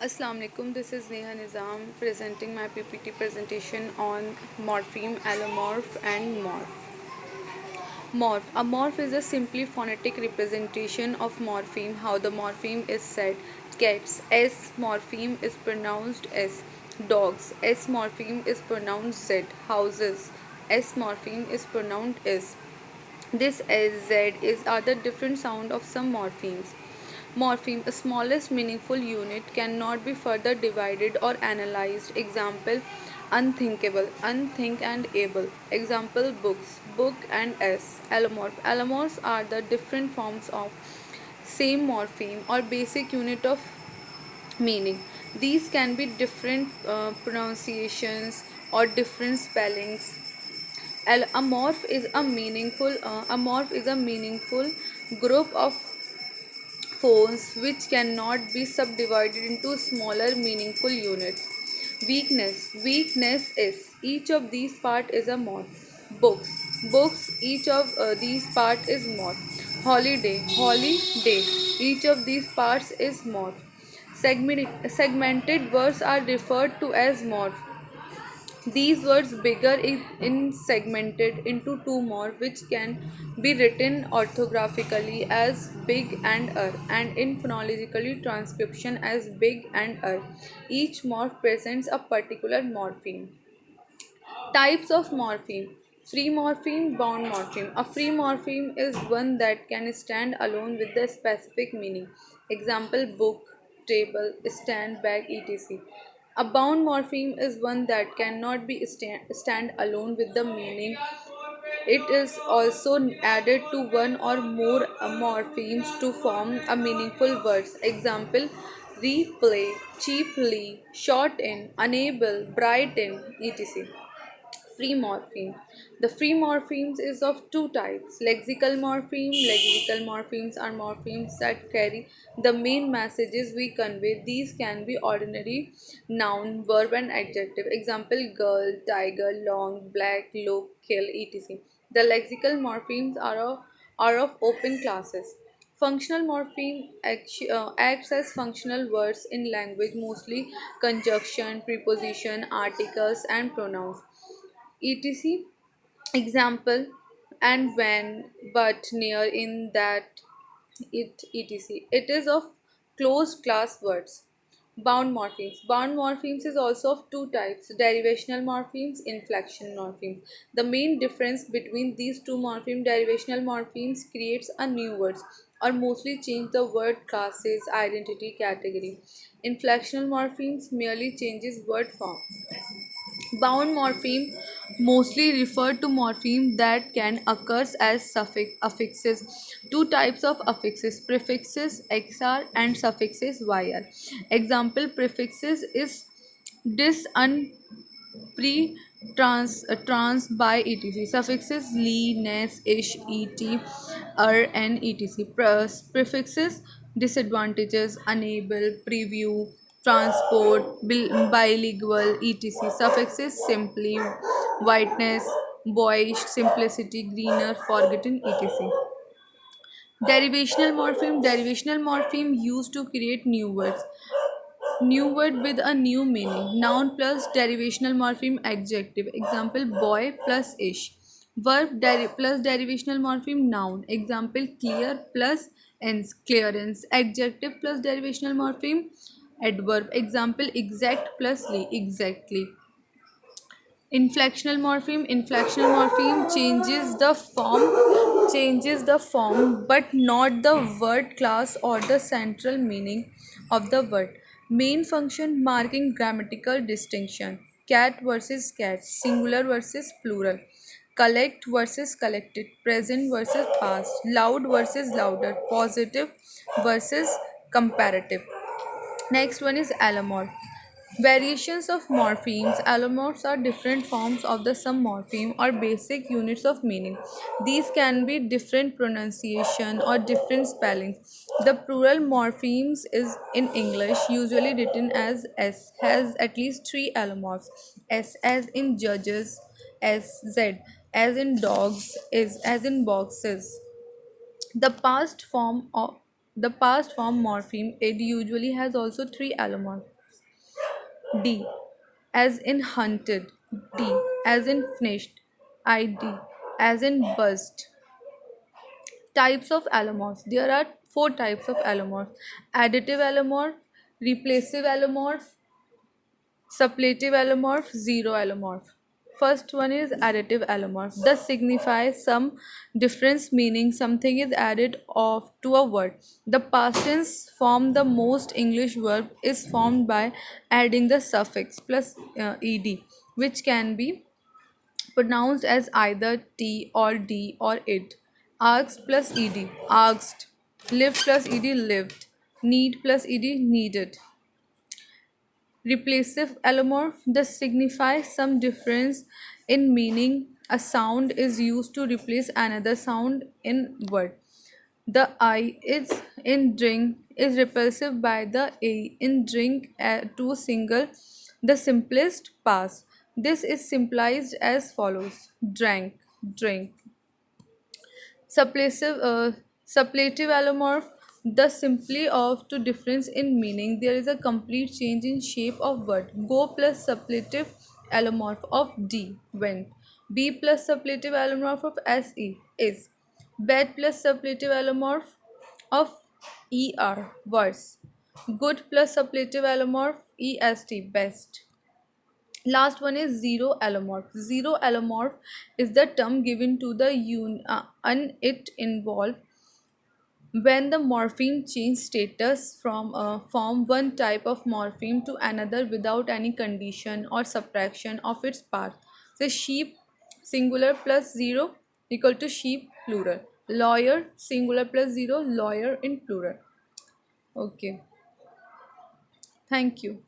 Assalamu alaikum. This is Neha Nizam presenting my PPT presentation on morpheme, allomorph, and morph. Morph. A morph is a simply phonetic representation of morpheme. How the morpheme is said. Cats. S morpheme is pronounced S. Dogs. S morpheme is pronounced Z. Houses. S morpheme is pronounced S. This S, Z is other different sound of some morphemes. Morpheme, the smallest meaningful unit, cannot be further divided or analyzed. Example, unthinkable, unthink and able. Example, books, book and S. Allomorph. Allomorphs are the different forms of same morpheme or basic unit of meaning. These can be different pronunciations or different spellings. A morph is a meaningful group of phones which cannot be subdivided into smaller meaningful units. Weakness is each of these part is a morph. Books each of these part is morph. Holiday each of these parts is morph. Segmented words are referred to as morph. These words bigger in segmented into two more, which can be written orthographically as big and and in phonologically transcription as big and Each morph presents a particular morpheme. Types of morpheme. Free morpheme, bound morpheme. A free morpheme is one that can stand alone with the specific meaning. Example, book, table, stand, bag, etc. A bound morpheme is one that cannot be stand alone with the meaning. It is also added to one or more morphemes to form a meaningful words. Example, replay, cheaply, short in, unable, bright in, etc. Free morpheme. The free morphemes is of two types. Lexical morpheme. Lexical morphemes are morphemes that carry the main messages we convey. These can be ordinary noun, verb, and adjective. Example: girl, tiger, long, black, look, kill, etc. The lexical morphemes are of open classes. Functional morpheme acts as functional words in language, mostly conjunction, preposition, articles, and pronouns, etc. Example, and when, but, near, in, that, it, etc. It is of closed class words. Bound morphemes. Bound morphemes is also of two types: derivational morphemes, inflection morphemes. The main difference between these two morphemes: derivational morphemes creates a new words or mostly change the word classes, identity, category. Inflectional morphemes merely changes word form. Bound morpheme mostly refer to morpheme that can occur as affixes. Two types of affixes: prefixes xr and suffixes yr. Example: prefixes is dis, un, pre, trans, by, etc. Suffixes li, nes, ish, et, and etc. Prefixes: disadvantages, unable, preview, transport, bilingual, etc. Suffixes: simply, whiteness, boyish, simplicity, greener, forgotten, etc. Derivational morpheme used to create new words. New word with a new meaning. Noun plus derivational morpheme adjective. Example, boy plus ish. Verb plus derivational morpheme noun. Example, clear plus ends, clearance. Adjective plus derivational morpheme adverb. Example, exact plus li, exactly. Inflectional morpheme changes the form but not the word class or the central meaning of the word. Main function: marking grammatical distinction. Cat versus cat, singular versus plural, collect versus collected, present versus past, loud versus louder, positive versus comparative. Next one is allomorph. Variations of morphemes. Allomorphs are different forms of the same morpheme or basic units of meaning. These can be different pronunciation or different spellings. The plural morphemes is in English usually written as S, has at least three allomorphs. S as in judges, S, Z as in dogs, is as in boxes. The past form morpheme, it usually has also three allomorphs. D as in hunted, D as in finished, ID as in buzzed. Types of allomorphs. There are four types of allomorph: additive allomorph, replacive allomorph, suppletive allomorph, zero allomorph. First one is additive allomorph. Thus signifies some difference, meaning something is added of to a word. The past tense form the most English verb is formed by adding the suffix plus ed, which can be pronounced as either t or d or it. Asked plus ed, asked. Live plus ed, lived. Need plus ed, needed. Replacive allomorph. This signifies some difference in meaning. A sound is used to replace another sound in word. The I is in drink is repulsive by the A in drink to single the simplest pass. This is simplified as follows: drank, drink. Suppletive allomorph. The simply of to difference in meaning. There is a complete change in shape of word. Go plus suppletive allomorph of D, went. Be plus suppletive allomorph of SE, is. Bed plus suppletive allomorph of ER, worse. Good plus suppletive allomorph EST, best. Last one is zero allomorph. Zero allomorph is the term given to the it involved when the morpheme change status from one type of morpheme to another without any condition or subtraction of its part. So sheep singular plus zero equal to sheep plural. Lawyer singular plus zero, lawyer in plural. Okay, thank you.